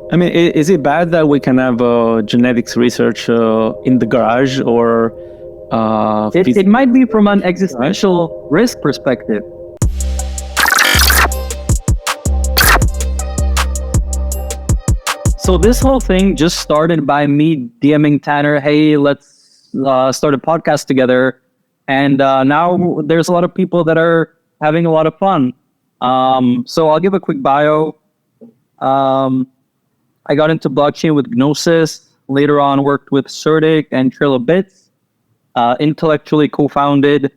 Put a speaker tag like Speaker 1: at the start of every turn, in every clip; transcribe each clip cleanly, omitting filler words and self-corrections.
Speaker 1: I mean, is it bad that we can have genetics research in the garage or?
Speaker 2: It might be from an existential risk perspective. So this whole thing just started by me DMing Tannr, hey, let's start a podcast together. And now there's a lot of people that are having a lot of fun. So I'll give a quick bio. I got into blockchain with Gnosis, later on worked with Certic and Trilobits, intellectually co-founded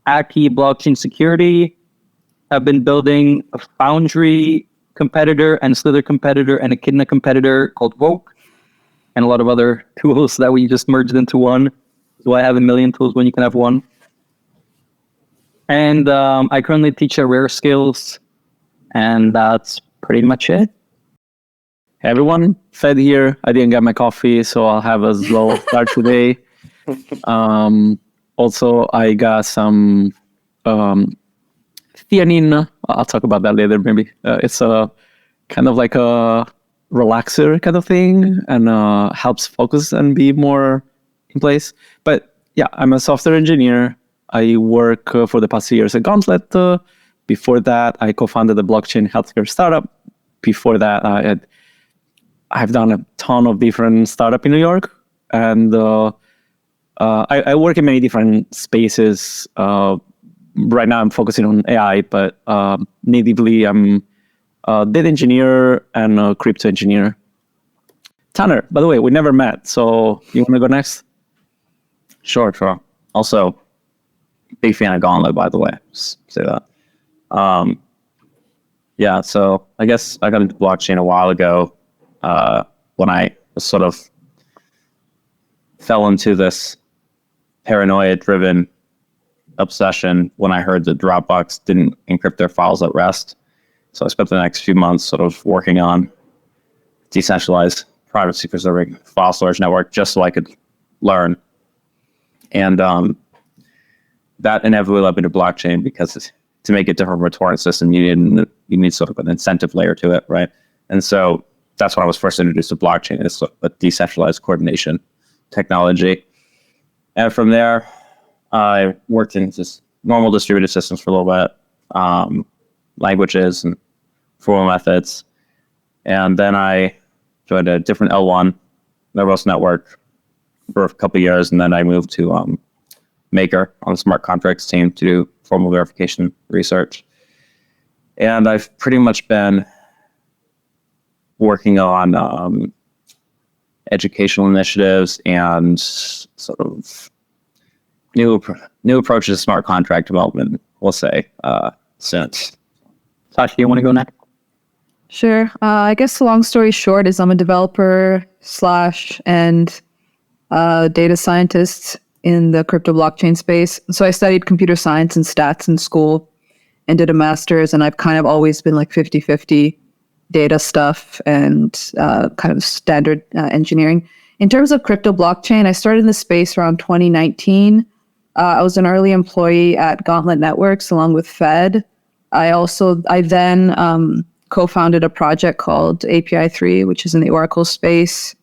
Speaker 2: Aki Blockchain Security. I've been building a Foundry competitor and Slither competitor and Echidna competitor called Woke, and a lot of other tools that we just merged into one. So I have a million tools when you can have one. And I currently teach at Rare Skills, and that's pretty much it.
Speaker 1: Hey everyone, Fed here. I didn't get my coffee, so I'll have a slow start today. Also, I got some theanine. I'll talk about that later, maybe. It's a kind of like a relaxer kind of thing, and helps focus and be more in place. But yeah, I'm a software engineer. I work for the past 2 years at Gauntlet. Before that, I co-founded a blockchain healthcare startup. Before that, I've done a ton of different startups in New York, and I work in many different spaces. Right now, I'm focusing on AI, but natively, I'm a data engineer and a crypto engineer. Tannr, by the way, we never met, so you want to go next?
Speaker 3: Sure. Also, big fan of Gauntlet, by the way. Just say that. Yeah, so I guess I got into blockchain a while ago when I sort of fell into this paranoia-driven obsession when I heard that Dropbox didn't encrypt their files at rest. So I spent the next few months sort of working on decentralized privacy-preserving file storage network just so I could learn. And that inevitably led me to blockchain because to make it different from a torrent system, you need sort of an incentive layer to it, right? And so that's when I was first introduced to blockchain. It's a decentralized coordination technology. And from there, I worked in just normal distributed systems for a little bit, languages and formal methods. And then I joined a different L1 nervous network for a couple of years. And then I moved to Maker on the smart contracts team to do formal verification research. And I've pretty much been working on educational initiatives and sort of new approaches to smart contract development, we'll say, since.
Speaker 2: Saša, you want to go next?
Speaker 4: Sure. I guess the long story short is I'm a developer / and data scientist in the crypto blockchain space. So I studied computer science and stats in school and did a master's, and I've kind of always been like 50-50 data stuff and kind of standard engineering. In terms of crypto blockchain, I started in the space around 2019. I was an early employee at Gauntlet Networks along with Fed. I then co-founded a project called API3, which is in the Oracle space,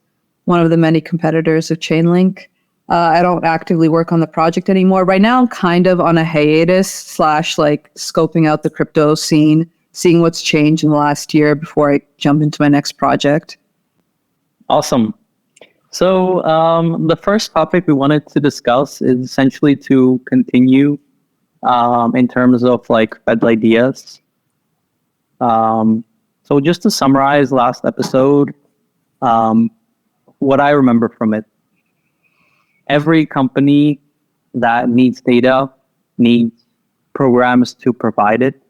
Speaker 4: one of the many competitors of Chainlink. I don't actively work on the project anymore. Right now, I'm kind of on a hiatus / like scoping out the crypto scene, seeing what's changed in the last year before I jump into my next project.
Speaker 2: Awesome. So the first topic we wanted to discuss is essentially to continue in terms of like Fed ideas. So just to summarize last episode, what I remember from it, every company that needs data needs programs to provide it,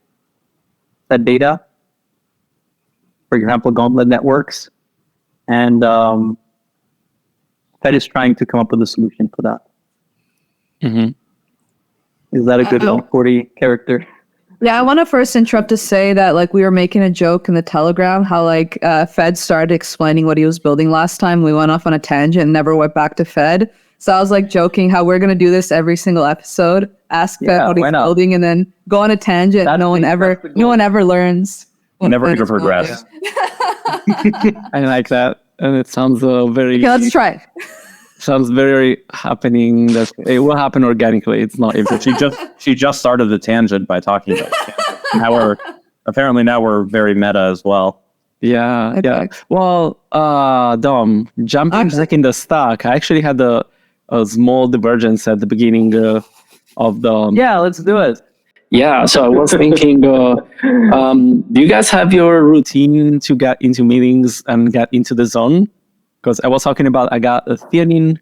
Speaker 2: that data. For example, Gauntlet Networks. And Fed is trying to come up with a solution for that.
Speaker 1: Mm-hmm.
Speaker 2: Is that a good 40 character?
Speaker 4: Yeah, I want to first interrupt to say that like we were making a joke in the Telegram, how like Fed started explaining what he was building last time. We went off on a tangent and never went back to Fed. So I was like joking how we're going to do this every single episode. Ask Fed what he's building and then go on a tangent. No one ever learns.
Speaker 3: Never progress.
Speaker 1: I like that, and it sounds very.
Speaker 4: Okay, let's try it.
Speaker 1: Sounds very happening. That it will happen organically. It's not.
Speaker 3: She just started the tangent by talking about it. Now we're very meta as well.
Speaker 1: Yeah,
Speaker 4: Okay.
Speaker 1: yeah. Well, Dom, jumping back in the stack, I actually had a small divergence at the beginning of the.
Speaker 2: Yeah, let's do it.
Speaker 1: Yeah, so I was thinking, do you guys have your routine to get into meetings and get into the zone? Because I was talking about, I got a theanine,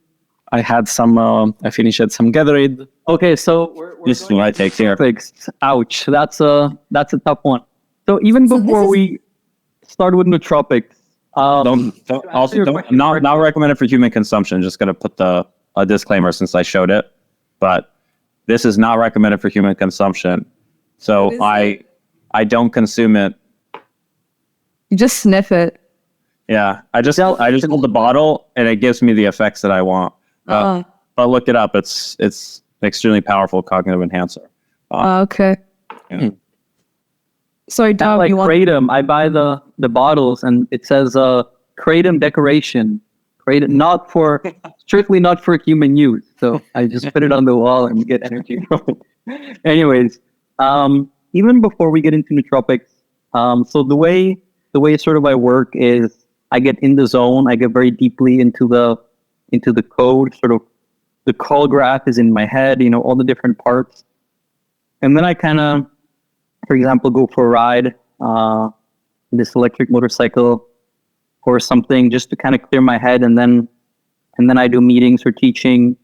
Speaker 1: I had some, I finished some Gatorade.
Speaker 2: Okay, so we're
Speaker 3: This is what I take here.
Speaker 2: Nootropics. Ouch, that's a tough one. So even before we start with nootropics,
Speaker 3: Not recommended for human consumption. Just gonna put a disclaimer since I showed it, but this is not recommended for human consumption. So I don't consume it.
Speaker 4: You just sniff it.
Speaker 3: Yeah, I just hold the bottle and it gives me the effects that I want. But look it up. It's an extremely powerful cognitive enhancer.
Speaker 4: Okay.
Speaker 3: Yeah.
Speaker 4: Sorry, Dom,
Speaker 2: like
Speaker 4: you want...
Speaker 2: kratom, I buy the bottles and it says kratom decoration. Kratom, strictly not for human use. So I just put it on the wall and get energy from it. Anyways, even before we get into nootropics, so the way sort of I work is I get in the zone. I get very deeply into the code. Sort of the call graph is in my head. All the different parts, and then I kind of, for example, go for a ride, this electric motorcycle or something, just to kind of clear my head, and then I do meetings or teaching,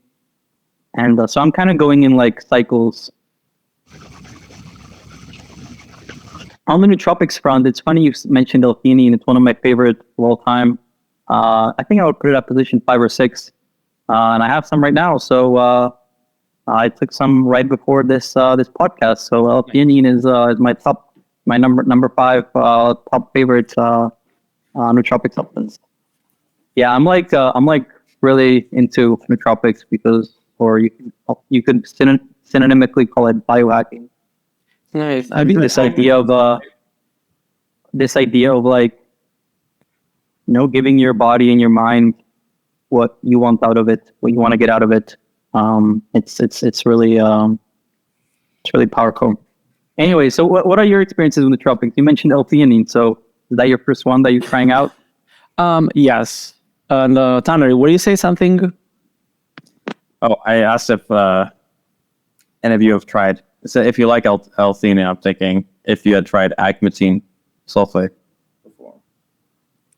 Speaker 2: and so I'm kind of going in like cycles. On the nootropics front, it's funny you mentioned L-theanine. It's one of my favorite of all time. I think I would put it at position 5 or 6, and I have some right now. So I took some right before this podcast. So L-theanine is my number 5 top favorite nootropic supplements. Yeah, I'm like really into nootropics or you could synonymically call it biohacking.
Speaker 1: Nice.
Speaker 2: I mean, this idea of like, giving your body and your mind what you want out of it, what you want to get out of it. It's really powerful. Anyway, so what are your experiences with nootropics? You mentioned L-theanine, so is that your first one that you're trying out?
Speaker 1: Yes. And Tannr, will you say something?
Speaker 3: Oh, I asked if any of you have tried. So if you like L-theanine, I'm thinking if you had tried agmatine sulfate before.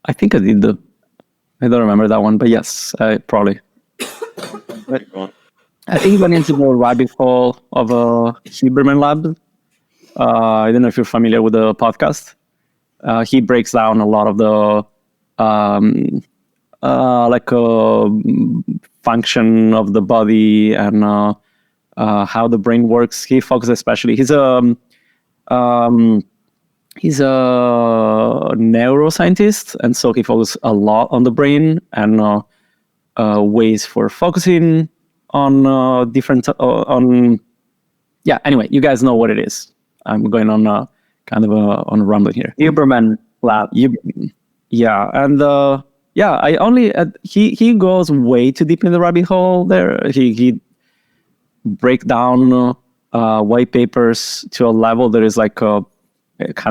Speaker 1: I think I did I don't remember that one, but yes, I probably. I think he went into more rabbit hole of Huberman Lab. I don't know if you're familiar with the podcast. He breaks down a lot of the function of the body and how the brain works. He focuses especially. He's a neuroscientist, and so he focuses a lot on the brain and ways for focusing on different yeah. Anyway, you guys know what it is. I'm going on kind of on a rambling here.
Speaker 2: Huberman Lab.
Speaker 1: Yeah, and I only he goes way too deep in the rabbit hole there. He break down white papers to a level that is like kind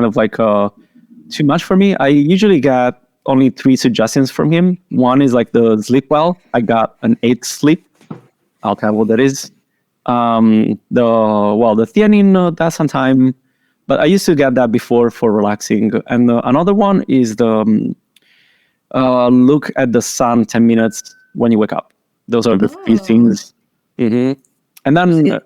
Speaker 1: of like too much for me. I usually get only 3 suggestions from him. One is like the sleep well. I got an 8 sleep. I'll tell you what that is. The theanine, that's on time, but I used to get that before for relaxing. And another one is the look at the sun 10 minutes when you wake up. Those are the 3 things. Mm-hmm. And then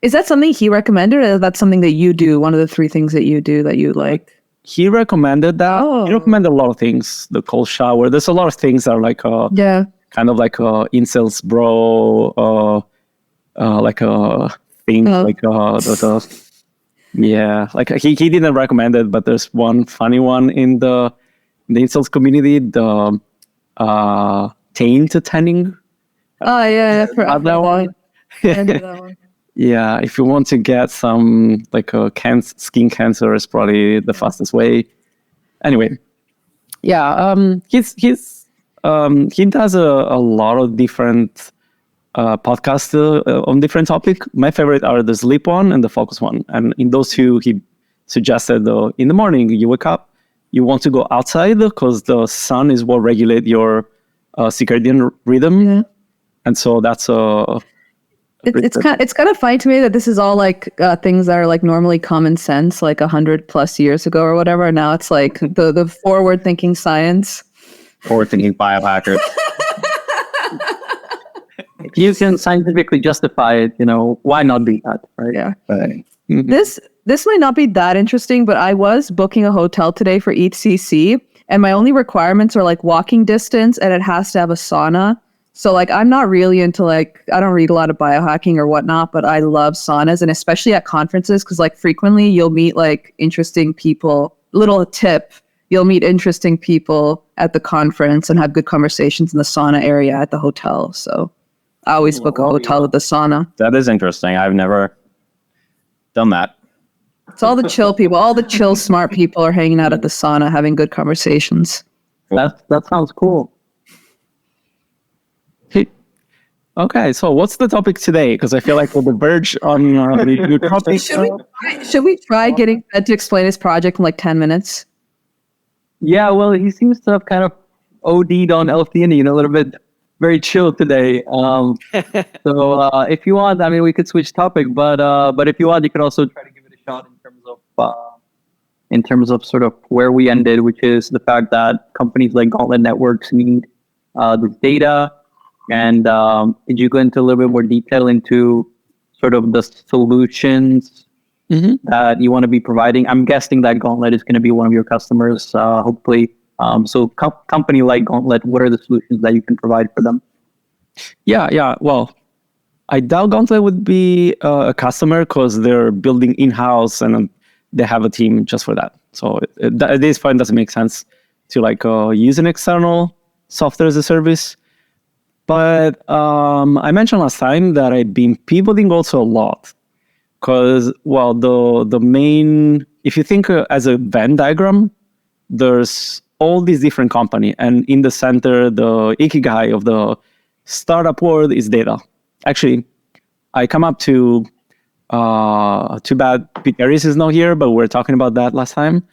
Speaker 4: is that something he recommended, or is that something that you do? One of the 3 things that you do that you like?
Speaker 1: He recommended that. He recommended a lot of things. The cold shower. There's a lot of things that are like kind of like incels bro, like a thing, like yeah, like he didn't recommend it, but there's one funny one in the incels community, the tanning.
Speaker 4: Oh yeah,
Speaker 1: I've that one. Yeah, if you want to get some like skin cancer, is probably the fastest way. Anyway, Yeah, he does a lot of different podcasts on different topic. My favorite are the sleep one and the focus one. And in those two, he suggested in the morning you wake up, you want to go outside because the sun is what regulate your circadian rhythm.
Speaker 4: Yeah.
Speaker 1: And so that's
Speaker 4: It's kind of funny to me that this is all like things that are like normally common sense, like 100+ years ago or whatever. Now it's like the forward thinking science.
Speaker 3: Forward-thinking biohackers.
Speaker 2: If you can scientifically justify it, why not do that, right?
Speaker 4: Yeah.
Speaker 3: Right.
Speaker 4: This might not be that interesting, but I was booking a hotel today for ETCC, and my only requirements are like walking distance, and it has to have a sauna. So like I'm not really into like, I don't read a lot of biohacking or whatnot, but I love saunas, and especially at conferences because like frequently you'll meet like interesting people. Little tip, you'll meet interesting people at the conference and have good conversations in the sauna area at the hotel. So I always book a hotel with the sauna.
Speaker 3: That is interesting. I've never done that.
Speaker 4: It's all the chill people, all the chill smart people are hanging out at the sauna having good conversations.
Speaker 2: That sounds cool.
Speaker 1: Okay, so what's the topic today? Because I feel like we're on the verge on the nootropics.
Speaker 4: Should we try getting Ed to explain his project in like 10 minutes?
Speaker 2: Yeah, well, he seems to have kind of OD'd on L-theanine a little bit, very chill today. So if you want, I mean, we could switch topic, but if you want, you could also try to give it a shot in terms of sort of where we ended, which is the fact that companies like Gauntlet Networks need the data. And did you go into a little bit more detail into sort of the solutions that you want to be providing? I'm guessing that Gauntlet is going to be one of your customers, hopefully. So company like Gauntlet, what are the solutions that you can provide for them?
Speaker 1: Yeah. Well, I doubt Gauntlet would be a customer because they're building in-house and they have a team just for that. So at this point, it doesn't make sense to like use an external software as a service. But I mentioned last time that I've been pivoting also a lot because, well, the main, if you think as a Venn diagram, there's all these different companies. And in the center, the ikigai of the startup world is data. Actually, I come up to, too bad Pete Harris is not here, but we were talking about that last time.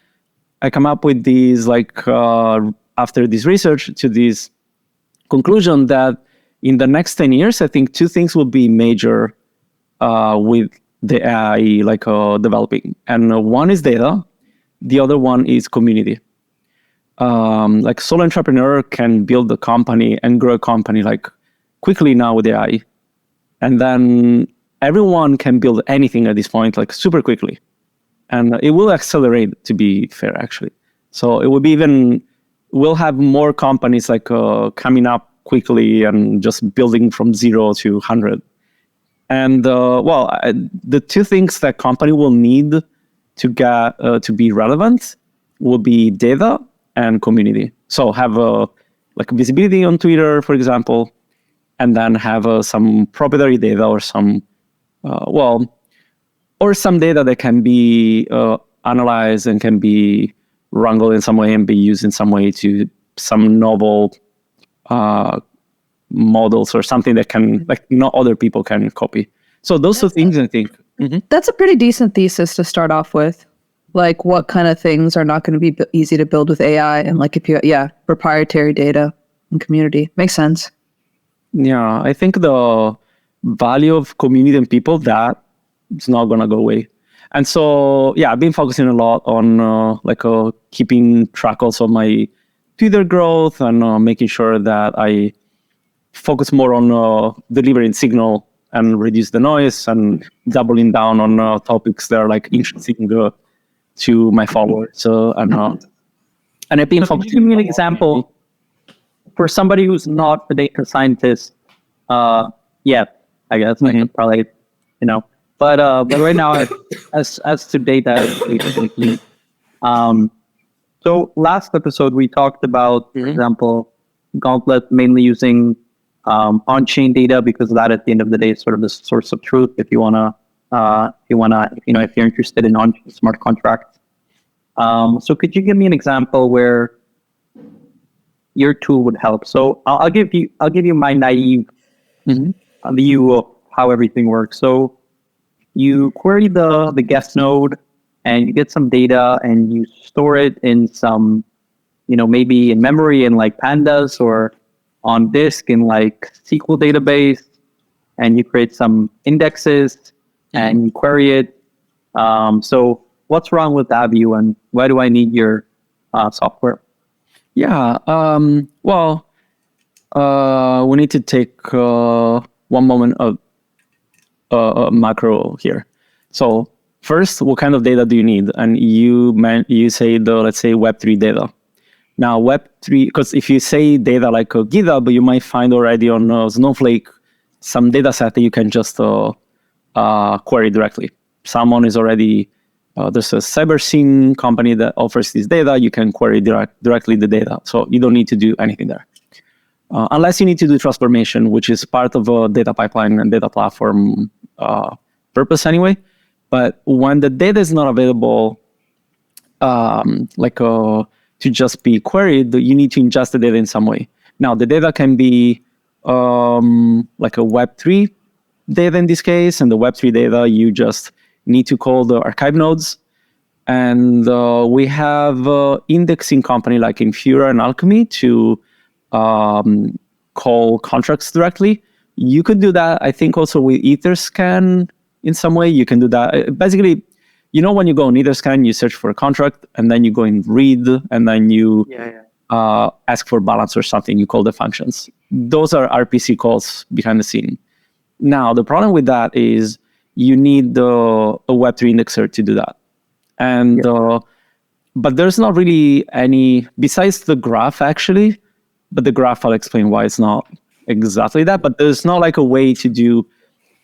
Speaker 1: I come up with these, like, after this research, to this conclusion that in the next 10 years, I think two things will be major with the AI like developing. And one is data. The other one is community. Like solo entrepreneur can build a company and grow a company like quickly now with AI. And then everyone can build anything at this point, like super quickly. And it will accelerate, to be fair, actually. So it will be we'll have more companies like coming up quickly and just building from 0 to 100. And the two things that company will need to get to be relevant will be data and community. So have like visibility on Twitter, for example, and then have some proprietary data or some or some data that can be analyzed and can be wrangled in some way and be used in some way to some novel models or something that can like not other people can copy. So those two things, I think.
Speaker 4: That's a pretty decent thesis to start off with. Like what kind of things are not going to be easy to build with AI, and like if you proprietary data and community makes sense.
Speaker 1: Yeah, I think the value of community and people, that it's not gonna go away. And so I've been focusing a lot on keeping track also of my Twitter growth and making sure that I focus more on delivering signal and reduce the noise and doubling down on topics that are like interesting to my followers. And I've been focusing.
Speaker 2: Give me an example for somebody who's not a data scientist. I guess I could probably, but right now as to data, basically. So last episode we talked about, for example, Gauntlet mainly using on-chain data because that at the end of the day is sort of the source of truth. If you're interested in on smart contracts. So could you give me an example where your tool would help. So I'll give you my naive view of how everything works. So you query the guest node and you get some data and you store it in some, maybe in memory in like pandas or on disk in like SQL database, and you create some indexes and you query it. So what's wrong with that view, and why do I need your software?
Speaker 1: Yeah. Well, we need to take one moment of macro here. So first, what kind of data do you need? And you say let's say Web3 data. Now Web3, because if you say data like GitHub, you might find already on Snowflake some data set that you can just query directly. Someone is already there's a CyberSync company that offers this data. You can query directly the data, so you don't need to do anything there. Unless you need to do transformation, which is part of a data pipeline and data platform purpose anyway. But when the data is not available, to just be queried, you need to ingest the data in some way. Now, the data can be like a Web3 data in this case, and the Web3 data, you just need to call the archive nodes. And we have indexing company like Infura and Alchemy to call contracts directly. You could do that, I think, also with Etherscan in some way. You can do that. Basically, when you go on Etherscan, you search for a contract, and then you go in read, and then you ask for balance or something. You call the functions. Those are RPC calls behind the scene. Now, the problem with that is you need a Web3 indexer to do that. And but there's not really any, besides the graph actually, but the graph, I'll explain why it's not exactly that, but there's not like a way to do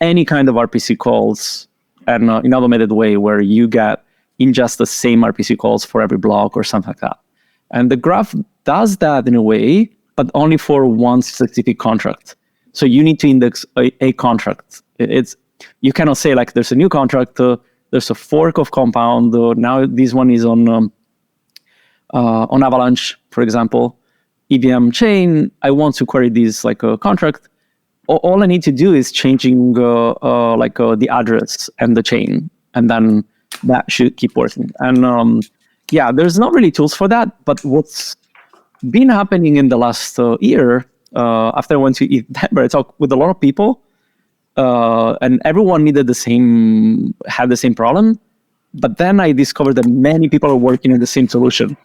Speaker 1: any kind of RPC calls and in an automated way where you get ingest the same RPC calls for every block or something like that. And the graph does that in a way, but only for one specific contract. So you need to index a contract. You cannot say like there's a new contract, there's a fork of Compound. Now this one is on Avalanche, for example, EVM chain. I want to query this like a contract. All I need to do is changing the address and the chain, and then that should keep working. And there's not really tools for that. But what's been happening in the last year, after I went to Tannr, I talked with a lot of people. And everyone had the same problem, but then I discovered that many people are working on the same solution.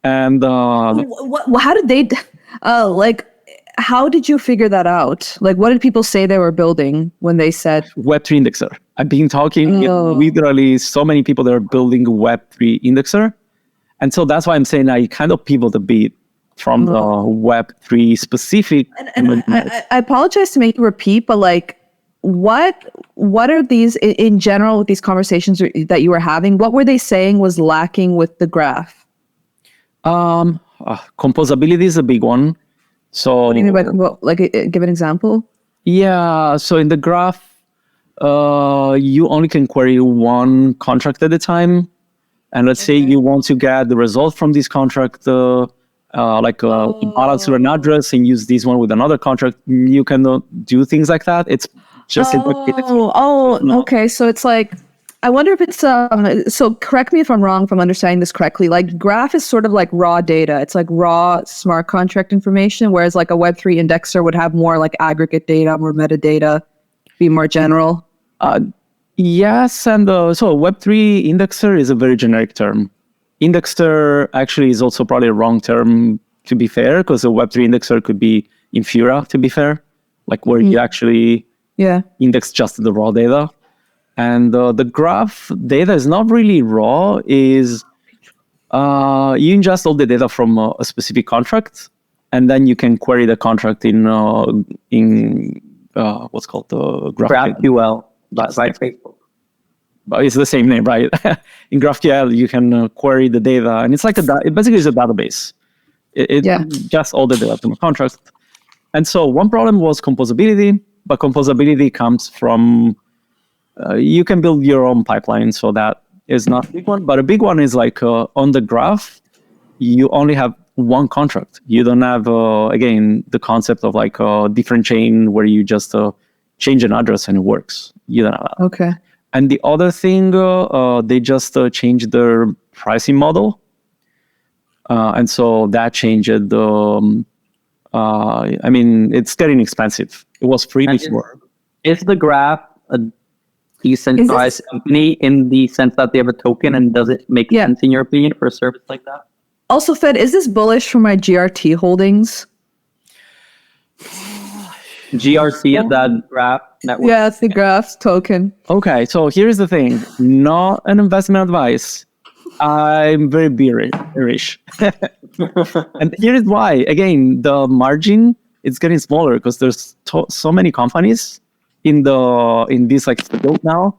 Speaker 1: And
Speaker 4: how did they how did you figure that out? Like, what did people say they were building when they said
Speaker 1: Web3 indexer? I've been talking with literally so many people that are building a Web3 indexer, and so that's why I'm saying I kind of pivot a bit from the Web3 specific.
Speaker 4: And I apologize to make you repeat, but like, what are these in general with these conversations that you were having? What were they saying was lacking with the graph?
Speaker 1: Composability is a big one. So
Speaker 4: what do you mean by give an example?
Speaker 1: Yeah, so in the graph, you only can query one contract at a time, and let's say you want to get the result from this contract. Balance to an address and use this one with another contract. You cannot do things like that. It's just
Speaker 4: okay. So it's like, I wonder if it's so correct me if I'm wrong, if I'm understanding this correctly. Like graph is sort of like raw data. It's like raw smart contract information, whereas like a Web3 indexer would have more like aggregate data, more metadata, be more general.
Speaker 1: Yes, and so Web3 indexer is a very generic term. Indexer actually is also probably a wrong term, to be fair, because a Web3 indexer could be Infura, to be fair, like where you actually index just the raw data. And the graph data is not really raw, is you ingest all the data from a specific contract, and then you can query the contract in what's called the
Speaker 2: GraphQL. That's like Facebook.
Speaker 1: But it's the same name, right? In GraphQL, you can query the data, and it's like it basically is a database. It just all the data from a contract. And so one problem was composability, but composability comes from you can build your own pipeline, so that is not a big one. But a big one is like on the graph, you only have one contract. You don't have, again, the concept of like a different chain where you just change an address and it works. You don't have that.
Speaker 4: Okay.
Speaker 1: And the other thing, they just changed their pricing model. And so that changed the, I mean, it's getting expensive. It was free before.
Speaker 2: Is the Graph a decentralized company in the sense that they have a token, and does it make sense in your opinion for a service like that?
Speaker 4: Also, Fed, is this bullish for my GRT holdings?
Speaker 2: GRC is that Graph network?
Speaker 4: Yeah, it's the Graph's token.
Speaker 1: Okay, so here's the thing. Not an investment advice. I'm very bearish. And here's why. Again, the margin is getting smaller because there's so many companies in this like field now.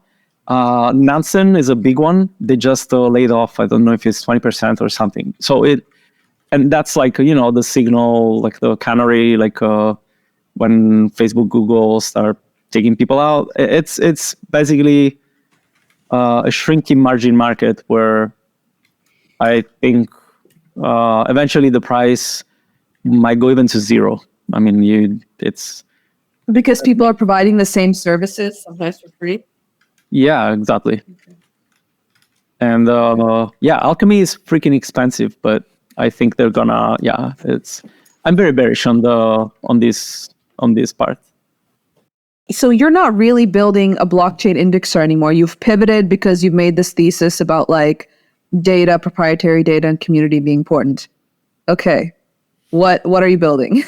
Speaker 1: Nansen is a big one. They just laid off, I don't know if it's 20% or something. So and that's like, the signal, like the canary, like when Facebook, Google start taking people out. It's basically a shrinking margin market where I think eventually the price might go even to zero. I mean, it's
Speaker 4: because people are providing the same services, sometimes for free.
Speaker 1: Yeah, exactly. Okay. And Alchemy is freaking expensive, but I think they're gonna. Yeah, I'm very bearish on this part.
Speaker 4: So you're not really building a blockchain indexer anymore. You've pivoted because you've made this thesis about like data, proprietary data, and community being important. Okay, what are you building?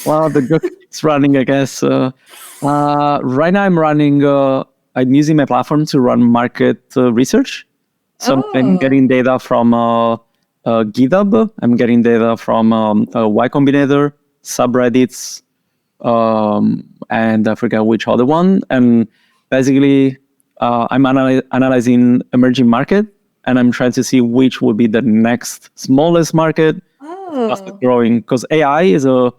Speaker 1: Well, the joke is running, I guess. Right now, I'm using my platform to run market research. So I'm getting data from GitHub. I'm getting data from Y Combinator, subreddits, and I forget which other one. And basically, I'm analyzing emerging market, and I'm trying to see which would be the next smallest market, fast growing. Because AI is a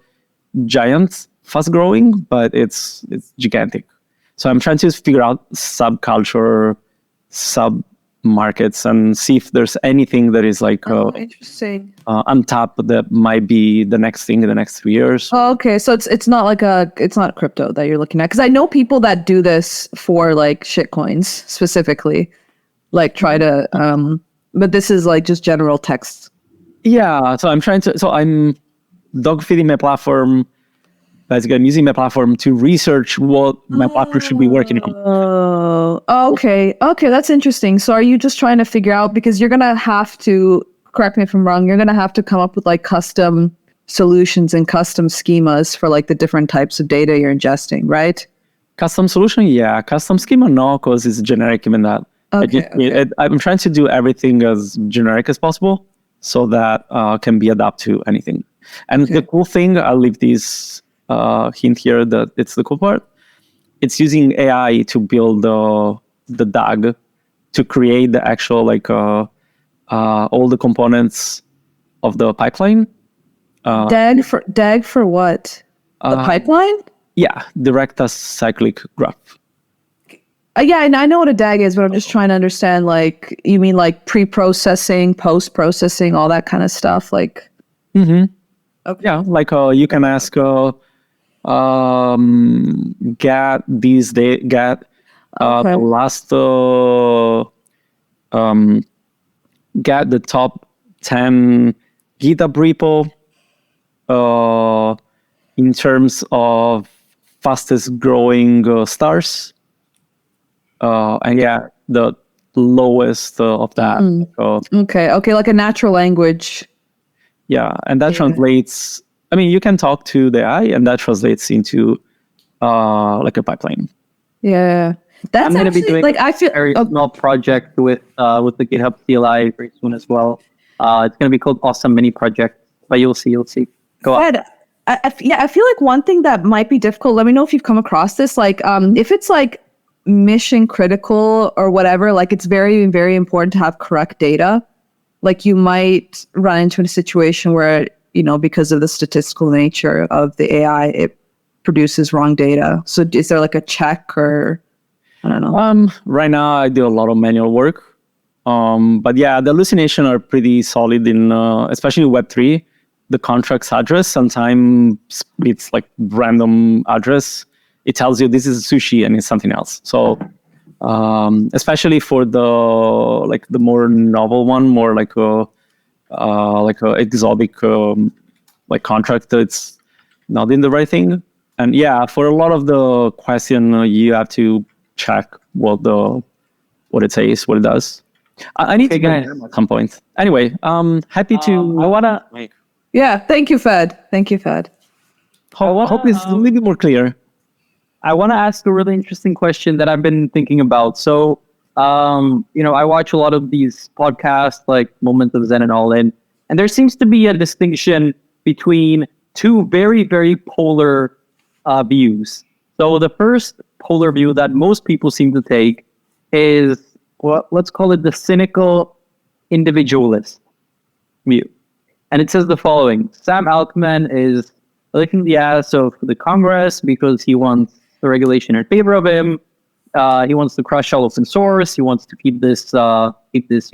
Speaker 1: giant, fast growing, but it's gigantic. So I'm trying to figure out subculture, sub markets, and see if there's anything that is like
Speaker 4: interesting
Speaker 1: untapped that might be the next thing in the next 3 years.
Speaker 4: Oh, okay, so it's not like it's not crypto that you're looking at, because I know people that do this for like shitcoins specifically, like try to but this is like just general text.
Speaker 1: Yeah, so I'm dog feeding my platform. Basically, I'm using my platform to research what my platform should be working on.
Speaker 4: Oh, okay, that's interesting. So are you just trying to figure out, because you're gonna have to, correct me if I'm wrong, you're gonna have to come up with like custom solutions and custom schemas for like the different types of data you're ingesting, right?
Speaker 1: Custom solution, yeah. Custom schema, no, because it's generic even that.
Speaker 4: Okay.
Speaker 1: I'm trying to do everything as generic as possible so that can be adapted to anything. And the cool thing, I'll leave this hint here that it's the cool part. It's using AI to build the DAG to create the actual like all the components of the pipeline.
Speaker 4: DAG for what? The pipeline?
Speaker 1: Yeah, direct acyclic graph.
Speaker 4: Yeah, and I know what a DAG is, but I'm just trying to understand, like, you mean like pre-processing, post-processing, all that kind of stuff, like.
Speaker 1: Mm-hmm.
Speaker 4: Okay.
Speaker 1: Yeah, like you can ask get the last get the top 10 GitHub repo in terms of fastest growing stars, and the lowest of that.
Speaker 4: Okay, like a natural language.
Speaker 1: Yeah, and that translates. I mean, you can talk to the AI, and that translates into like a pipeline.
Speaker 4: Yeah, that's
Speaker 2: I'm going to be doing
Speaker 4: like, I feel
Speaker 2: a very small project with the GitHub CLI very soon as well. It's going to be called Awesome Mini Project, but you'll see. Go on.
Speaker 4: I feel like one thing that might be difficult. Let me know if you've come across this. Like, if it's like mission critical or whatever, like it's very, very important to have correct data. Like you might run into a situation where, because of the statistical nature of the AI, it produces wrong data. So is there like a check, or I don't know?
Speaker 1: Right now I do a lot of manual work But yeah, the hallucination are pretty solid in, especially Web3. The contract's address, sometimes it's like random address. It tells you this is sushi and it's something else. So especially for the more novel one, more like a exotic like contract, it's not in the right thing. And yeah, for a lot of the question, you have to check what it says, what it does. I need to
Speaker 2: guys.
Speaker 1: at some point. Anyway, happy to.
Speaker 2: I wanna.
Speaker 4: Yeah, thank you, Fed. Thank you, Fed.
Speaker 1: Hope it's a little bit more clear.
Speaker 2: I want to ask a really interesting question that I've been thinking about. So, I watch a lot of these podcasts like Moments of Zen and All In, and there seems to be a distinction between two very, very polar views. So the first polar view that most people seem to take is let's call it the cynical individualist view. And it says the following: Sam Altman is licking the ass of the Congress because he wants the regulation in favor of him. He wants to crush all open source. He wants to keep this licensed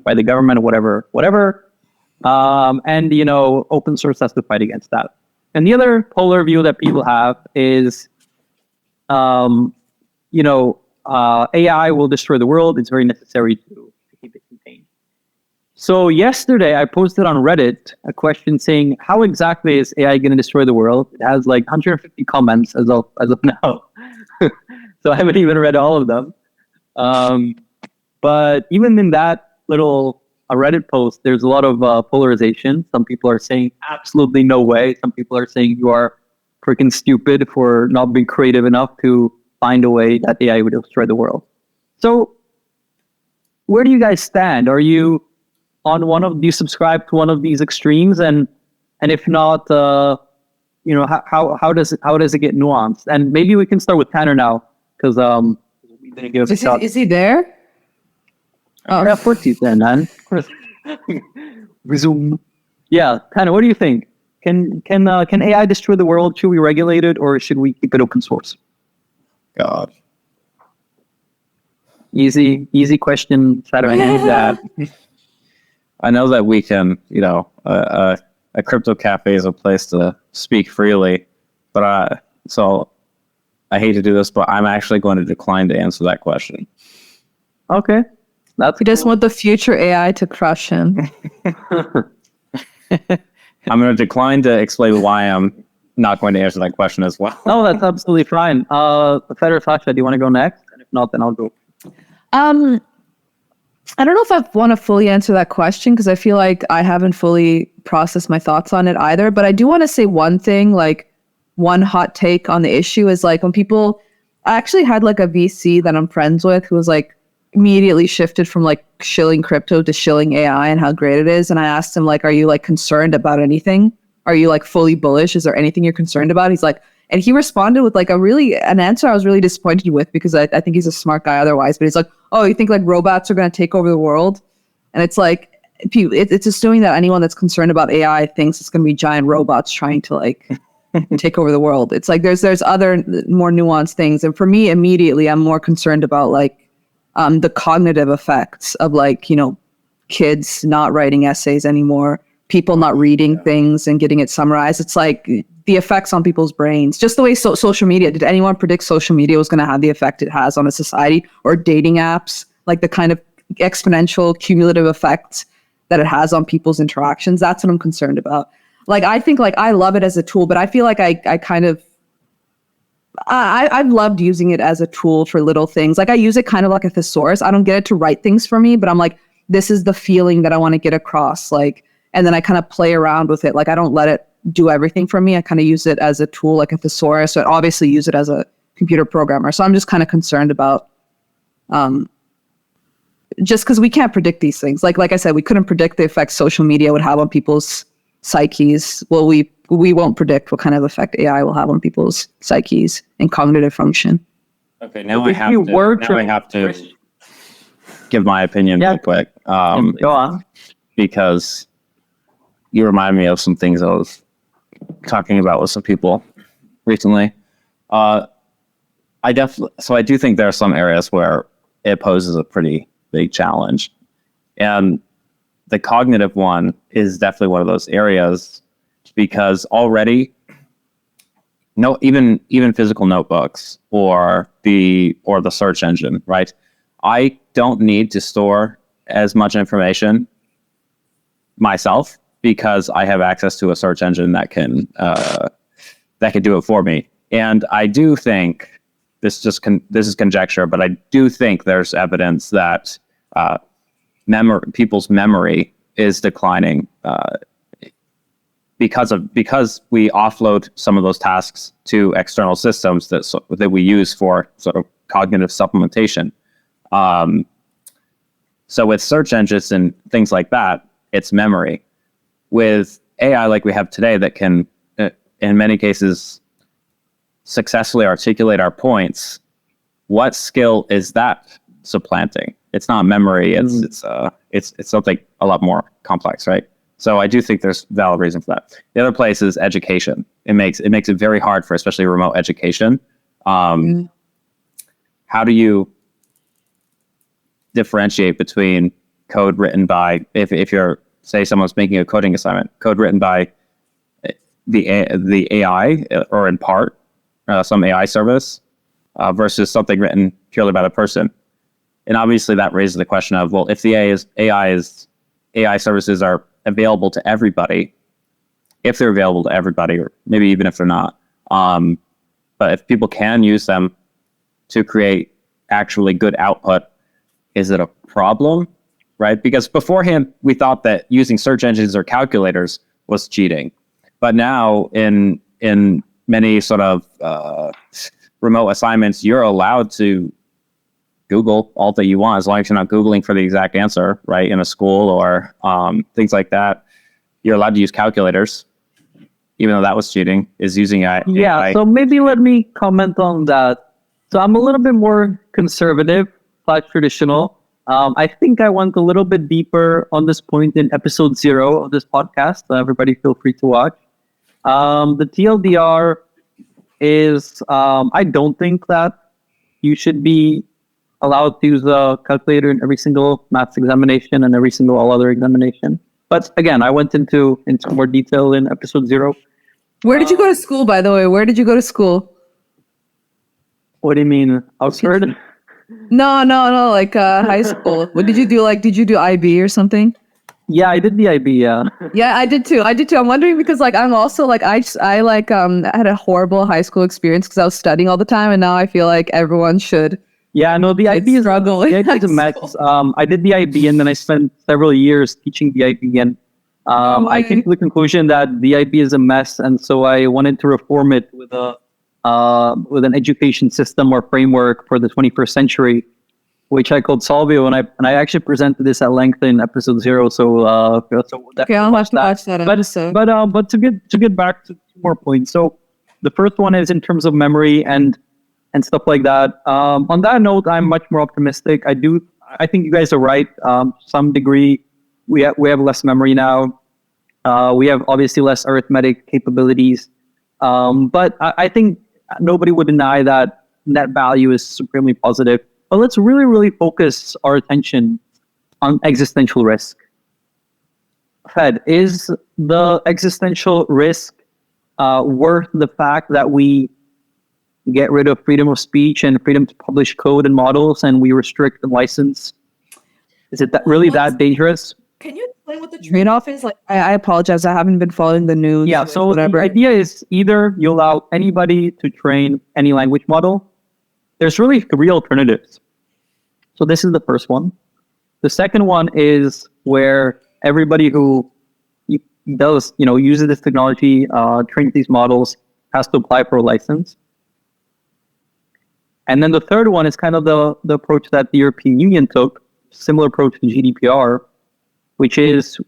Speaker 2: by the government or whatever. And open source has to fight against that. And the other polar view that people have is, AI will destroy the world. It's very necessary to keep it contained. So yesterday I posted on Reddit a question saying, how exactly is AI going to destroy the world? It has like 150 comments as of now. So I haven't even read all of them. But even in that little Reddit post, there's a lot of polarization. Some people are saying absolutely no way. Some people are saying you are freaking stupid for not being creative enough to find a way that AI would destroy the world. So where do you guys stand? Are you on do you subscribe to one of these extremes? And if not, how does it get nuanced? And maybe we can start with Tannr now, because we didn't give a shot.
Speaker 4: Is he there?
Speaker 2: Oh, yeah, of course he's there, man. Of course. Resume. Yeah, Tannr, what do you think? Can AI destroy the world? Should we regulate it, or should we keep it open source?
Speaker 3: God.
Speaker 2: Easy question.
Speaker 3: That. I know that we can, a crypto cafe is a place to speak freely, but so I hate to do this, but I'm actually going to decline to answer that question.
Speaker 2: Okay.
Speaker 4: He just want the future AI to crush him.
Speaker 3: I'm going to decline to explain why I'm not going to answer that question as well.
Speaker 2: No, that's absolutely fine. Feder, Saša, do you want to go next? And if not, then I'll go.
Speaker 4: I don't know if I want to fully answer that question because I feel like I haven't fully processed my thoughts on it either. But I do want to say one thing, like one hot take on the issue is like when I actually had like a VC that I'm friends with who was like immediately shifted from like shilling crypto to shilling AI and how great it is. And I asked him like, are you like concerned about anything? Are you like fully bullish? Is there anything you're concerned about? He's like, and he responded with like an answer I was really disappointed with because I think he's a smart guy otherwise. But he's like, oh, you think like robots are going to take over the world? And it's like, it's assuming that anyone that's concerned about AI thinks it's going to be giant robots trying to like take over the world. It's like there's other more nuanced things. And for me, immediately, I'm more concerned about like the cognitive effects of like, kids not writing essays anymore, people not reading things and getting it summarized. It's like the effects on people's brains, just the way social media, did anyone predict social media was going to have the effect it has on a society, or dating apps, like the kind of exponential cumulative effects that it has on people's interactions? That's what I'm concerned about. Like, I think like I love it as a tool, but I feel like I've loved using it as a tool for little things. Like I use it kind of like a thesaurus. I don't get it to write things for me, but I'm like, this is the feeling that I want to get across. Like, and then I kind of play around with it. Like I don't let it do everything for me. I kind of use it as a tool, like a thesaurus. So I obviously use it as a computer programmer. So I'm just kind of concerned about just because we can't predict these things. Like I said, we couldn't predict the effects social media would have on people's psyches. Well, we won't predict what kind of effect AI will have on people's psyches and cognitive function.
Speaker 3: Okay, now I have to give my opinion real quick.
Speaker 2: Go on.
Speaker 3: Because you remind me of some things I was talking about with some people recently. I do think there are some areas where it poses a pretty big challenge. And the cognitive one is definitely one of those areas, because already even physical notebooks or the search engine, right? I don't need to store as much information myself, because I have access to a search engine that can do it for me. And I do think this is conjecture, but I do think there's evidence that people's memory is declining because we offload some of those tasks to external systems that we use for sort of cognitive supplementation. So with search engines and things like that, it's memory. With AI like we have today that can, in many cases, successfully articulate our points, what skill is that supplanting? It's not memory. It's something a lot more complex, right? So I do think there's valid reason for that. The other place is education. It makes it very hard for especially remote education. How do you differentiate between code written by, if you're, say someone's making a coding assignment, code written by the AI or in part some AI service versus something written purely by the person? And obviously that raises the question of, well, if the AI services are available to everybody, if they're available to everybody, or maybe even if they're not, but if people can use them to create actually good output, is it a problem? Right? Because beforehand, we thought that using search engines or calculators was cheating. But now in many sort of remote assignments, you're allowed to Google all that you want, as long as you're not Googling for the exact answer, right? In a school or things like that. You're allowed to use calculators, even though that was cheating, is using AI.
Speaker 2: Yeah, so maybe let me comment on that. So I'm a little bit more conservative, traditional. I think I went a little bit deeper on this point in episode 0 of this podcast. So everybody feel free to watch. The TLDR is, I don't think that you should be allowed to use a calculator in every single maths examination and every single all other examination. But again, I went into more detail in episode 0.
Speaker 4: Where did you go to school, by the way? Where did you go to school?
Speaker 2: What do you mean, Oxford?
Speaker 4: No, like high school. What did you do? Like, did you do IB or something?
Speaker 2: Yeah, I did the IB, yeah.
Speaker 4: Yeah, I did too. I'm wondering because like I'm also like I had a horrible high school experience because I was studying all the time, and now I feel like everyone should.
Speaker 2: Yeah, no, the IB is
Speaker 4: struggle.
Speaker 2: The IB is a mess. I did the IB, and then I spent several years teaching the IB, and I came to the conclusion that the IB is a mess, and so I wanted to reform it with an education system or framework for the 21st century, which I called Solvio, and I actually presented this at length in episode 0. So
Speaker 4: okay, I'll have to watch that episode.
Speaker 2: But to get back to 2 more points. So the first one is in terms of memory and stuff like that. On that note, I'm much more optimistic. I think you guys are right. Some degree, we have less memory now. We have obviously less arithmetic capabilities. But I think nobody would deny that net value is supremely positive. But let's really, really focus our attention on existential risk. Fed, is the existential risk worth the fact that we get rid of freedom of speech and freedom to publish code and models, and we restrict the license? Is it really that dangerous?
Speaker 4: Can you explain what the trade-off is? Like, I apologize, I haven't been following the news.
Speaker 2: Yeah, so the idea is either you allow anybody to train any language model. There's really 3 alternatives. So this is the first one. The second one is where everybody who does, uses this technology, trains these models, has to apply for a license. And then the third one is kind of the approach that the European Union took, similar approach to GDPR, which is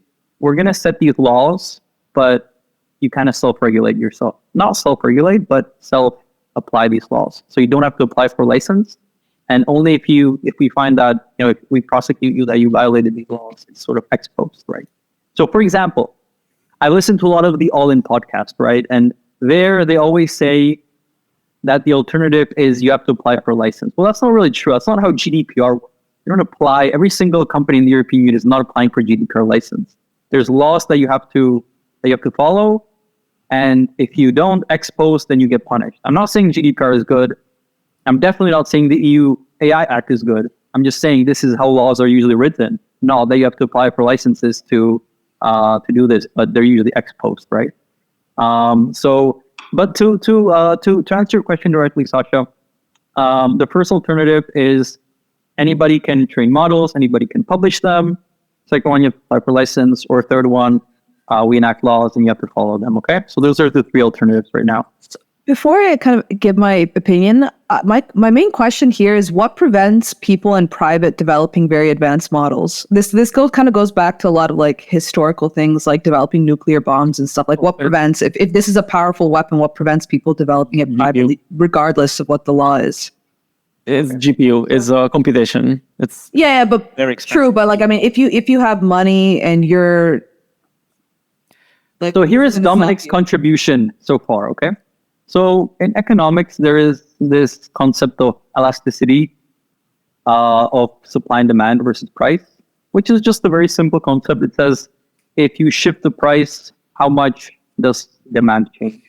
Speaker 2: we're going to set these laws, but you kind of self-regulate yourself. Not self-regulate, but self-apply these laws. So you don't have to apply for a license. And only if we find that, if we prosecute you that you violated these laws, it's sort of ex post, right? So for example, I listen to a lot of the All In podcast, right? And there they always say that the alternative is you have to apply for a license. Well, that's not really true. That's not how GDPR works. you don't apply. Every single company in the European Union is not applying for GDPR license. There's laws that you have to follow, and if you don't ex post, then you get punished. I'm not saying GDPR is good. I'm definitely not saying the EU AI Act is good. I'm just saying this is how laws are usually written. Not that you have to apply for licenses to do this, but they're usually ex post, right? But to answer your question directly, Sasha, the first alternative is anybody can train models, anybody can publish them. Second one, you have to apply for license, or third one, we enact laws and you have to follow them. Okay, so those are the three alternatives right now.
Speaker 4: Before I kind of give my opinion, my main question here is what prevents people in private developing very advanced models? This kind of goes back to a lot of like historical things like developing nuclear bombs and stuff. Like what prevents, if this is a powerful weapon, what prevents people developing it privately, regardless of what the law is?
Speaker 1: It's GPU, it's computation. It's
Speaker 4: but
Speaker 1: very expensive.
Speaker 4: True. But like, I mean, if you have money and you're like,
Speaker 2: so here is Dominic's contribution so far. Okay. So in economics, there is this concept of elasticity of supply and demand versus price, which is just a very simple concept. It says, if you shift the price, how much does demand change?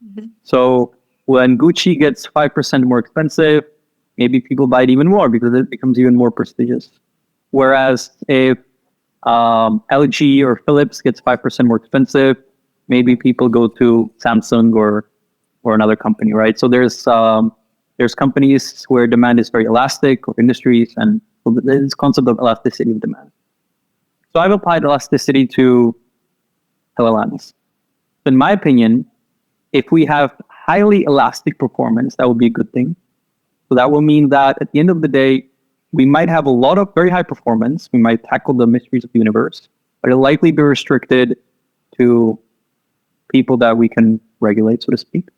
Speaker 2: Mm-hmm. So when Gucci gets 5% more expensive, maybe people buy it even more because it becomes even more prestigious. Whereas if LG or Philips gets 5% more expensive, maybe people go to Samsung or another company, right? So there's companies where demand is very elastic, or industries, and this concept of elasticity of demand. So I've applied elasticity to LLMs. In my opinion, if we have highly elastic performance, that would be a good thing. So that will mean that at the end of the day, we might have a lot of very high performance. We might tackle the mysteries of the universe, but it'll likely be restricted to people that we can regulate, so to speak.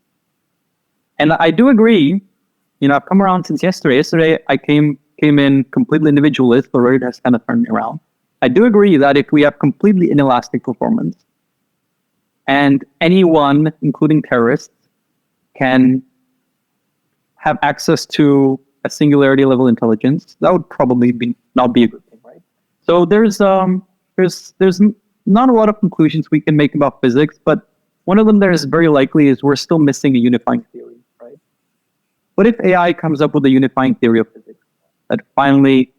Speaker 2: And I do agree, I've come around since yesterday. Yesterday, I came in completely individualist, but it has kind of turned me around. I do agree that if we have completely inelastic performance and anyone, including terrorists, can have access to a singularity level intelligence, that would probably not be a good thing, right? So there's not a lot of conclusions we can make about physics, but one of them that is very likely is we're still missing a unifying theory. What if AI comes up with a unifying theory of physics that finally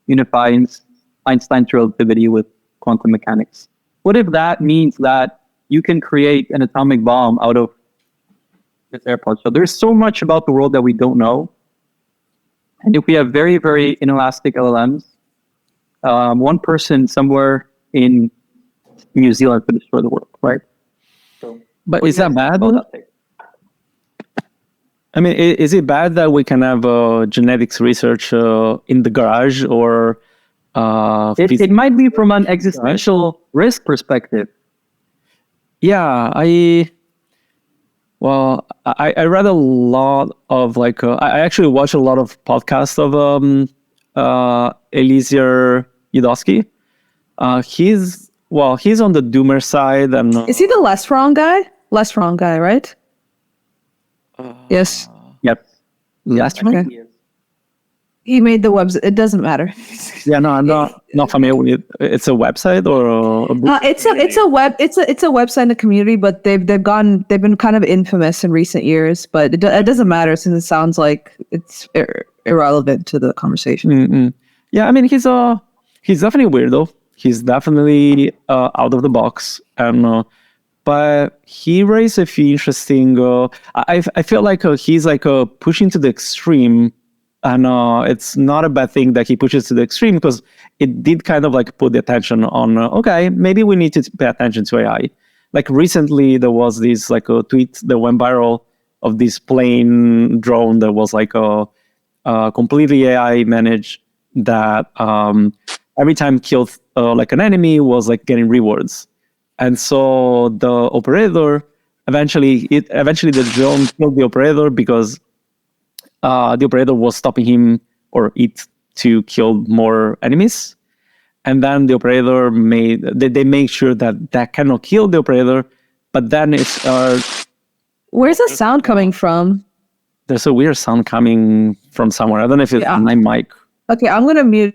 Speaker 2: unifies Einstein's relativity with quantum mechanics? What if that means that you can create an atomic bomb out of this AirPod? So there's so much about the world that we don't know. And if we have very, very inelastic LLMs, one person somewhere in New Zealand could destroy the world, right? So,
Speaker 1: but is that bad? I mean, is it bad that we can have genetics research in the garage, or
Speaker 2: it might be from an existential risk perspective.
Speaker 1: Yeah, I read a lot of I actually watch a lot of podcasts of Eliezer Yudowski. He's on the doomer side, and
Speaker 4: is he the less wrong guy? Less wrong guy, right? Yes.
Speaker 2: Yep.
Speaker 1: Last
Speaker 4: okay. He made the website. It doesn't matter.
Speaker 1: Yeah, no, I'm not familiar with it. It's a website or a book?
Speaker 4: It's a website in the community, but they've been kind of infamous in recent years. But it doesn't matter since it sounds like it's irrelevant to the conversation.
Speaker 1: Mm-hmm. Yeah, I mean he's definitely a weirdo. He's definitely out of the box, and but he raised a few interesting. I feel like he's pushing to the extreme. And it's not a bad thing that he pushes to the extreme, because it did kind of put the attention on, okay, maybe we need to pay attention to AI. Like recently there was this a tweet that went viral of this plane drone that was completely AI managed, that every time killed an enemy was getting rewards. And so the operator, eventually the drone killed the operator because the operator was stopping him or it to kill more enemies, and then the operator they make sure that cannot kill the operator. But then it's
Speaker 4: where's the sound coming from?
Speaker 1: There's a weird sound coming from somewhere. I don't know if it's my mic.
Speaker 4: Okay, I'm gonna mute.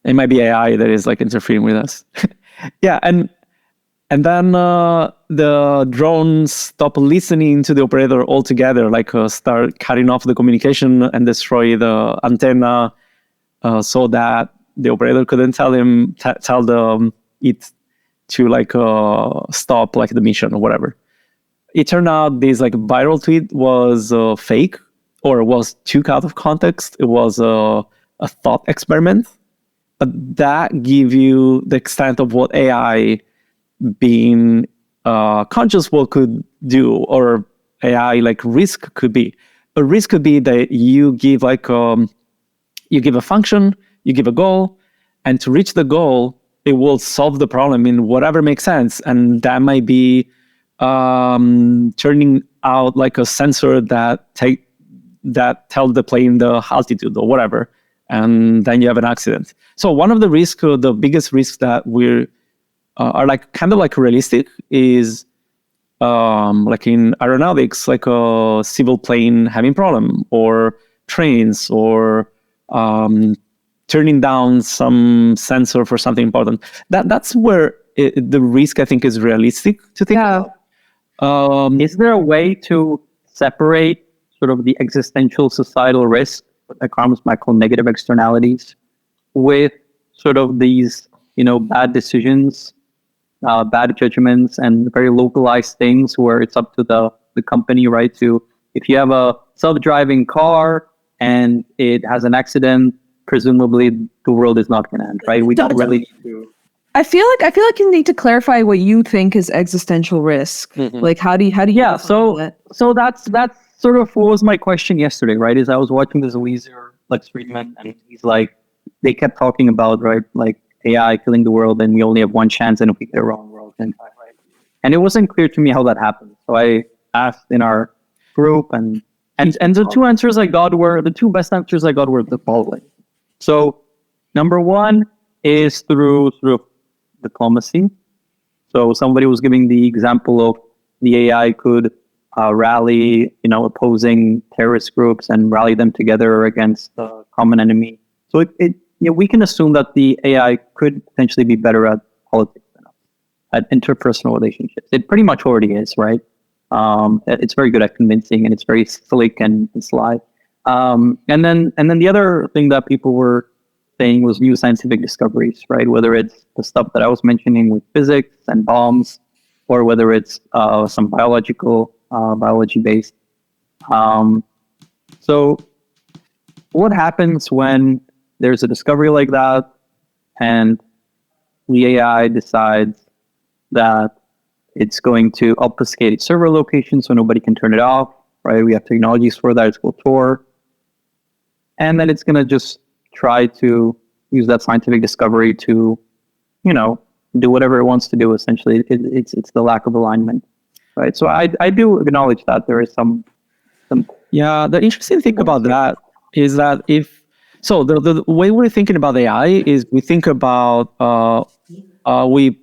Speaker 1: It might be AI that is like interfering with us. Yeah, and then the drones stop listening to the operator altogether, like start cutting off the communication and destroy the antenna, so that the operator couldn't tell it to like stop like the mission or whatever. It turned out this like viral tweet was fake, or was took out of context. It was a thought experiment, but that give you the extent of what AI being conscious what could do, or AI like risk could be. A risk could be that you give like you give a function, you give a goal, and to reach the goal, it will solve the problem in whatever makes sense, and that might be turning out like a sensor that tells the plane the altitude or whatever, and then you have an accident. So one of the risks, the biggest risks that we're are like kind of like realistic is like in aeronautics, like a civil plane having problem, or trains, or turning down some sensor for something important. That's where the risk, I think, is realistic to think about.
Speaker 2: Is there a way to separate sort of the existential societal risk, what economists might call negative externalities, with sort of these, bad decisions, bad judgments, and very localized things where it's up to the company, right? If you have a self-driving car and it has an accident, presumably the world is not going to end, right? We don't really need to.
Speaker 4: I feel like you need to clarify what you think is existential risk.
Speaker 1: Mm-hmm.
Speaker 4: Like how do you
Speaker 2: Yeah, so that's sort of what was my question yesterday, right? Is I was watching this Weezer Lex Friedman, and he's like, they kept talking about, right, like AI killing the world, and we only have one chance, and if we get it wrong, world can die, right? And it wasn't clear to me how that happened. So I asked in our group, and the two answers I got were, the two best answers I got were the following. So number one is through sort of diplomacy. So somebody was giving the example of the AI could rally, opposing terrorist groups and rally them together against a common enemy. So we can assume that the AI could potentially be better at politics than us, at interpersonal relationships. It pretty much already is, right? It's very good at convincing, and it's very slick and sly. And then the other thing that people were saying was new scientific discoveries, right? Whether it's the stuff that I was mentioning with physics and bombs, or whether it's some biology based. So what happens when there's a discovery like that and the AI decides that it's going to obfuscate its server location so nobody can turn it off, right? We have technologies for that. It's called Tor. And then it's going to just try to use that scientific discovery to, do whatever it wants to do. Essentially, it's the lack of alignment, right? So I do acknowledge that there is some.
Speaker 1: Yeah, the interesting thing about that is that the way we're thinking about AI is we think about we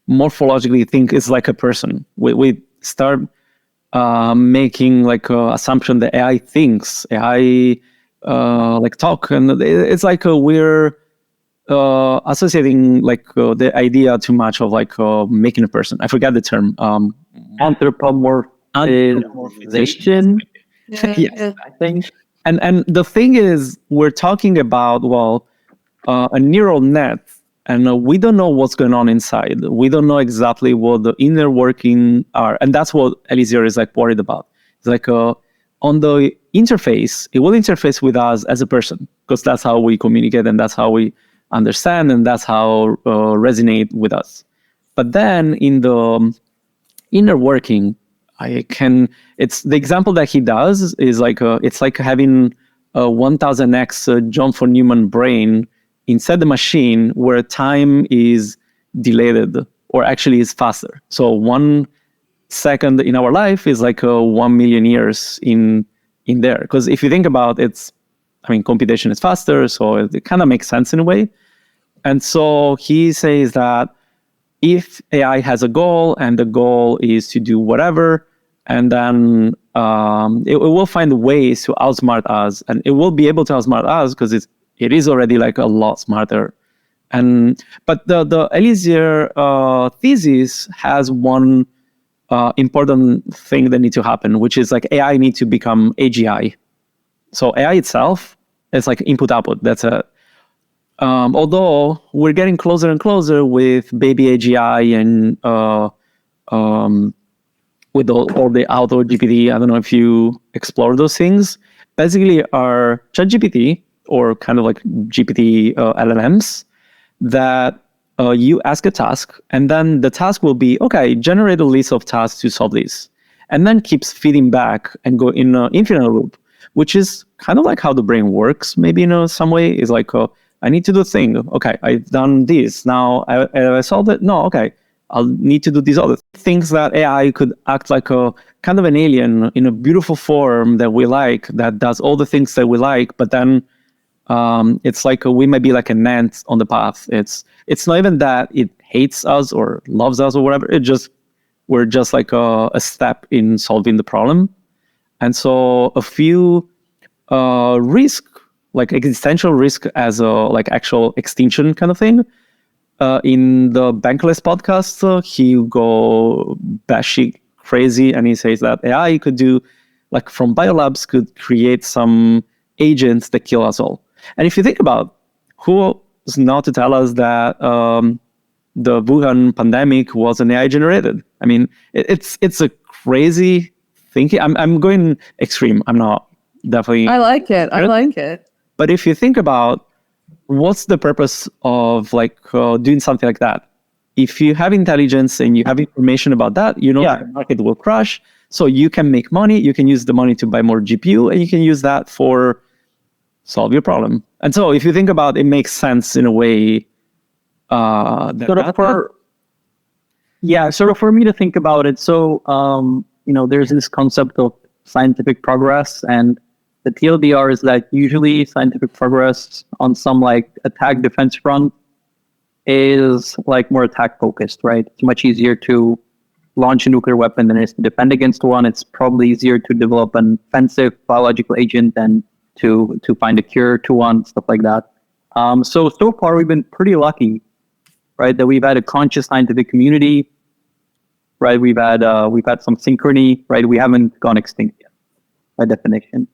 Speaker 1: morphologically think it's like a person. We start making like an assumption that AI thinks, AI like talk, and it's like we're associating like the idea too much of like making a person. I forget the term.
Speaker 2: Anthropomorphization.
Speaker 1: Yes.
Speaker 2: I think.
Speaker 1: And the thing is, we're talking about a neural net, and we don't know what's going on inside. We don't know exactly what the inner working are, and that's what Eliezer is like worried about. It's like on the interface, it will interface with us as a person, because that's how we communicate, and that's how we understand, and that's how resonate with us. But then in the inner working, it's the example that he does is like it's like having a 1000x John von Neumann brain inside the machine, where time is delayed, or actually is faster. So 1 second in our life is like 1 million years in there. Because if you think about it, computation is faster, so it kind of makes sense in a way. And so he says that if AI has a goal, and the goal is to do whatever, and then it will find ways to outsmart us, and it will be able to outsmart us because it is already like a lot smarter. But the Eliezer thesis has one important thing that needs to happen, which is like AI needs to become AGI. So AI itself is like input output. That's a although we're getting closer and closer with baby AGI and with all the auto GPT. I don't know if you explore those things. Basically, are ChatGPT or kind of like GPT LLMs that you ask a task, and then the task will be, okay, generate a list of tasks to solve this, and then keeps feeding back and go in an infinite loop, which is kind of like how the brain works. Maybe in some way, is like, I need to do a thing. Okay, I've done this. Now I solved it. No, okay, I'll need to do these other things. That AI could act like a kind of an alien in a beautiful form that we like, that does all the things that we like, but then it's like we might be like an ant on the path. It's not even that it hates us or loves us or whatever. We're just like a step in solving the problem. And so a few risk, like existential risk as a like actual extinction kind of thing. In the Bankless podcast, he go batshit crazy, and he says that AI could do, like from biolabs, could create some agents that kill us all. And if you think about who is not to tell us that the Wuhan pandemic was an AI generated? I mean, it's a crazy thinking. I'm going extreme. I'm not definitely.
Speaker 4: I like it. I like it.
Speaker 1: But if you think about what's the purpose of like doing something like that, if you have intelligence and you have information about that, the market will crash. So you can make money. You can use the money to buy more GPU, and you can use that for solve your problem. And so if you think about it, it makes sense in a way.
Speaker 2: Sort of for me to think about it. So, there's this concept of scientific progress, and the TLDR is that usually scientific progress on some like attack defense front is like more attack focused, right? It's much easier to launch a nuclear weapon than it is to defend against one. It's probably easier to develop an offensive biological agent than to find a cure to one, stuff like that. So far we've been pretty lucky, right? That we've had a conscious scientific community, right? We've had some synchrony, right? We haven't gone extinct yet, by definition.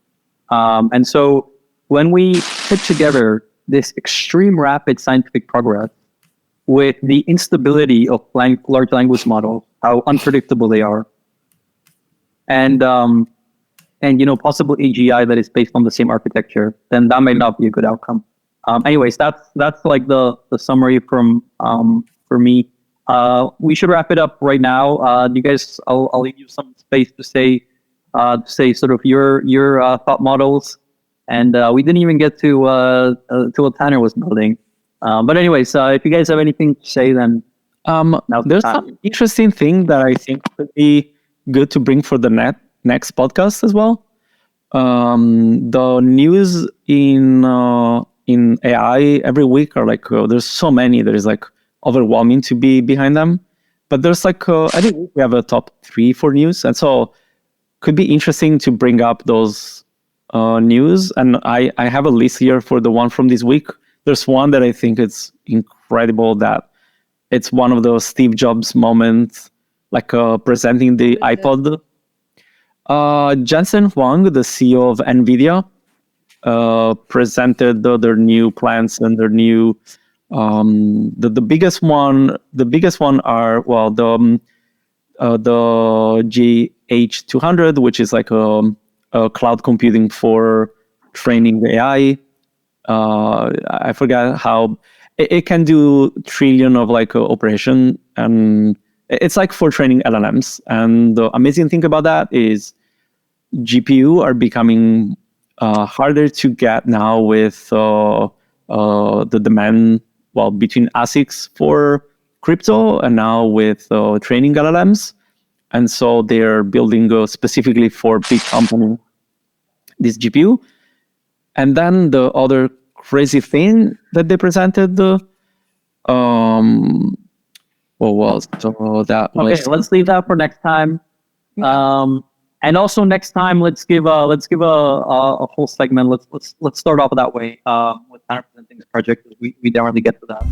Speaker 2: And so when we put together this extreme rapid scientific progress with the instability of large language models, how unpredictable they are, and possible AGI that is based on the same architecture, then that might not be a good outcome. Anyways, that's like the summary from for me. We should wrap it up right now. You guys, I'll leave you some space to say sort of your thought models, and we didn't even get to what Tannr was building. But anyways, if you guys have anything to say, then
Speaker 1: there's some interesting thing that I think could be good to bring for the next podcast as well. The news in AI every week are like there's so many that is like overwhelming to be behind them. But there's like I think we have a top 3 for news, and so could be interesting to bring up those news. And I have a list here for the one from this week. There's one that I think it's incredible, that it's one of those Steve Jobs moments, like presenting the iPod. Jensen Huang, the CEO of NVIDIA, presented their new plans and their new the biggest one are the GH200, which is like a cloud computing for training the AI. I forgot how it can do trillion of like operation, and it's like for training LLMs. And the amazing thing about that is GPU are becoming harder to get now with the demand, between ASICs for crypto and now with training LLMs. And so they're building specifically for big company this GPU. And then the other crazy thing that they presented, what was so that?
Speaker 2: Okay, let's leave that for next time. And also next time, let's give a whole segment. Let's start off that way with Tannr presenting this project. We didn't really get to that.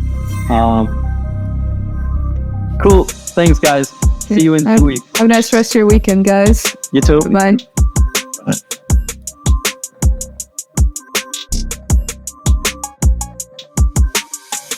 Speaker 2: Cool. Thanks, guys. See you in 2 weeks.
Speaker 4: Have a nice rest of your weekend, guys.
Speaker 1: You too.
Speaker 4: Bye.
Speaker 1: Bye.